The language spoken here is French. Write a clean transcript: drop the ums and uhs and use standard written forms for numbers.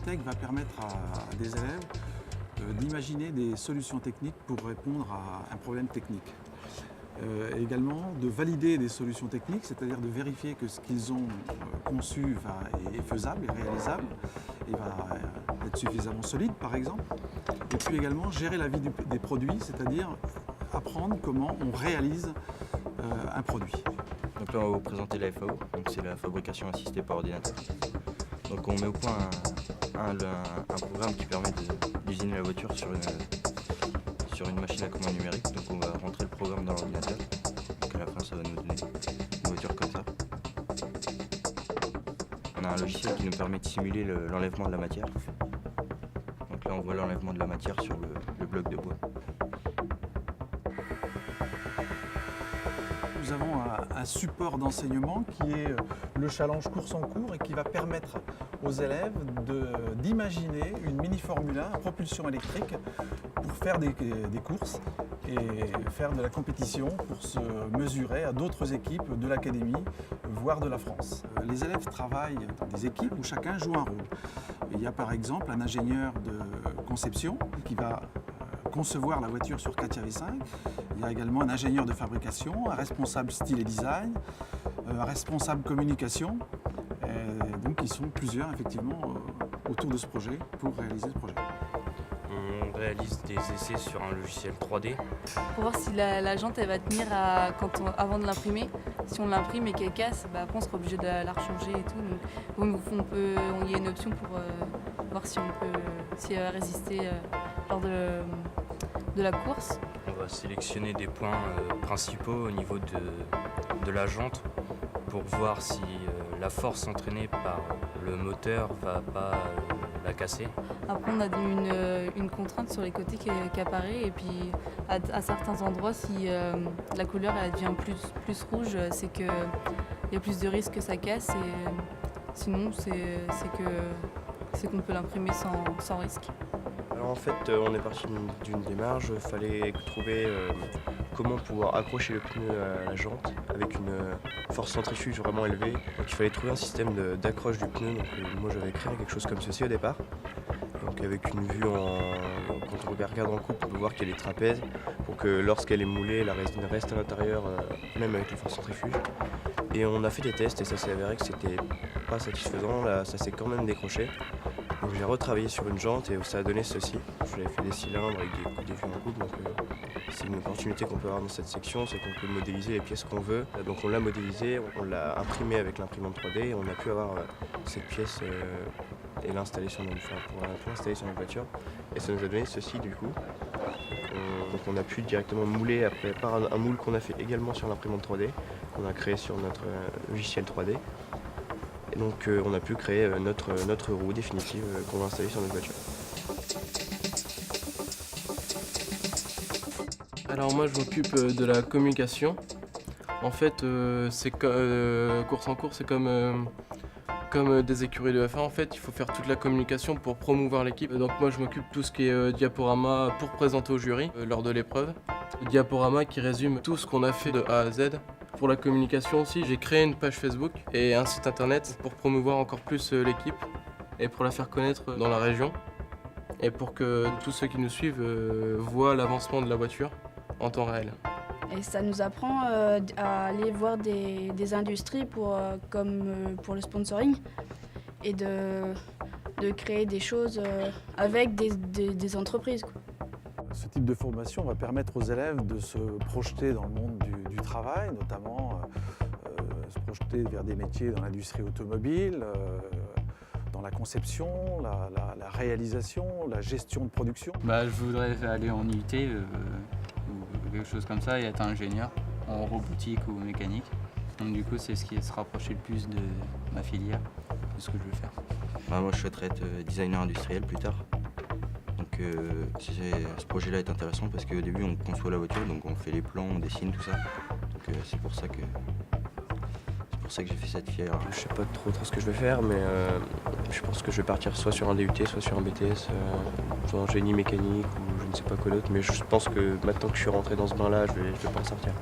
Tech va permettre à des élèves d'imaginer des solutions techniques pour répondre à un problème technique. Également de valider des solutions techniques, c'est-à-dire de vérifier que ce qu'ils ont conçu est faisable, est réalisable, et va être suffisamment solide par exemple. Et puis également gérer la vie des produits, c'est-à-dire apprendre comment on réalise un produit. Donc là on va vous présenter la FAO, donc c'est la fabrication assistée par ordinateur. Donc on met au point un programme qui permet d'usiner la voiture sur une machine à commande numérique. Donc on va rentrer le programme dans l'ordinateur. Donc à la fin ça va nous donner une voiture comme ça. On a un logiciel qui nous permet de simuler l'enlèvement de la matière. Donc là on voit l'enlèvement de la matière sur le bloc de bois. Nous avons un support d'enseignement qui est le challenge course en cours et qui va permettre aux élèves d'imaginer une mini Formule 1 à propulsion électrique pour faire des courses et faire de la compétition pour se mesurer à d'autres équipes de l'académie, voire de la France. Les élèves travaillent dans des équipes où chacun joue un rôle. Il y a par exemple un ingénieur de conception qui va concevoir la voiture sur CATIA V5. Il y a également un ingénieur de fabrication, un responsable style et design, un responsable communication. Et donc ils sont plusieurs effectivement autour de ce projet pour réaliser ce projet. On réalise des essais sur un logiciel 3D. Pour voir si la jante elle va tenir avant de l'imprimer. Si on l'imprime et qu'elle casse, après on sera obligé de la rechanger et tout. Donc, il y a une option pour voir si elle va résister lors de la course. On va sélectionner des points principaux au niveau de la jante pour voir si la force entraînée par le moteur va pas la casser. Après on a une contrainte sur les côtés qui apparaît et puis à certains endroits si la couleur elle devient plus rouge, c'est qu'il y a plus de risques que ça casse et sinon c'est qu'on peut l'imprimer sans risque. Alors en fait on est parti d'une démarche, il fallait trouver comment pouvoir accrocher le pneu à la jante avec une force centrifuge vraiment élevée. Donc il fallait trouver un système d'accroche du pneu. Donc moi j'avais créé quelque chose comme ceci au départ. Donc avec une vue quand on regarde en coupe, on peut voir qu'il y a des trapèzes pour que lorsqu'elle est moulée, la résine reste à l'intérieur, même avec la force centrifuge. Et on a fait des tests et ça s'est avéré que c'était pas satisfaisant, là ça s'est quand même décroché. Donc j'ai retravaillé sur une jante et ça a donné ceci. J'avais fait des cylindres avec des vues en coupe, donc c'est une opportunité qu'on peut avoir dans cette section, c'est qu'on peut modéliser les pièces qu'on veut. Donc on l'a modélisé, on l'a imprimé avec l'imprimante 3D et on a pu avoir cette pièce et l'installer sur notre voiture. Et ça nous a donné ceci du coup. Donc on a pu directement mouler après par un moule qu'on a fait également sur l'imprimante 3D, qu'on a créé sur notre logiciel 3D. Et donc on a pu créer notre roue définitive qu'on va installer sur notre voiture. Alors moi je m'occupe de la communication. En fait course en course c'est comme des écuries de F1, en fait, il faut faire toute la communication pour promouvoir l'équipe. Donc moi je m'occupe de tout ce qui est diaporama pour présenter au jury lors de l'épreuve. Le diaporama qui résume tout ce qu'on a fait de A à Z. Pour la communication aussi, j'ai créé une page Facebook et un site internet pour promouvoir encore plus l'équipe et pour la faire connaître dans la région et pour que tous ceux qui nous suivent voient l'avancement de la voiture en temps réel. Et ça nous apprend à aller voir des industries comme pour le sponsoring et de créer des choses avec des entreprises, quoi. Ce type de formation va permettre aux élèves de se projeter dans le monde du travail, notamment se projeter vers des métiers dans l'industrie automobile, dans la conception, la réalisation, la gestion de production. Je voudrais aller en IUT ou quelque chose comme ça et être ingénieur en robotique ou mécanique. Donc du coup c'est ce qui se rapprochait le plus de ma filière, de ce que je veux faire. Moi je souhaiterais être designer industriel plus tard. Donc ce projet-là est intéressant parce qu'au début on conçoit la voiture, donc on fait les plans, on dessine tout ça. Donc c'est pour ça que j'ai fait cette filière. Je sais pas trop ce que je vais faire, mais je pense que je vais partir soit sur un DUT, soit sur un BTS, soit en génie mécanique ou je ne sais pas quoi d'autre. Mais je pense que maintenant que je suis rentré dans ce bain-là, je vais pas en sortir.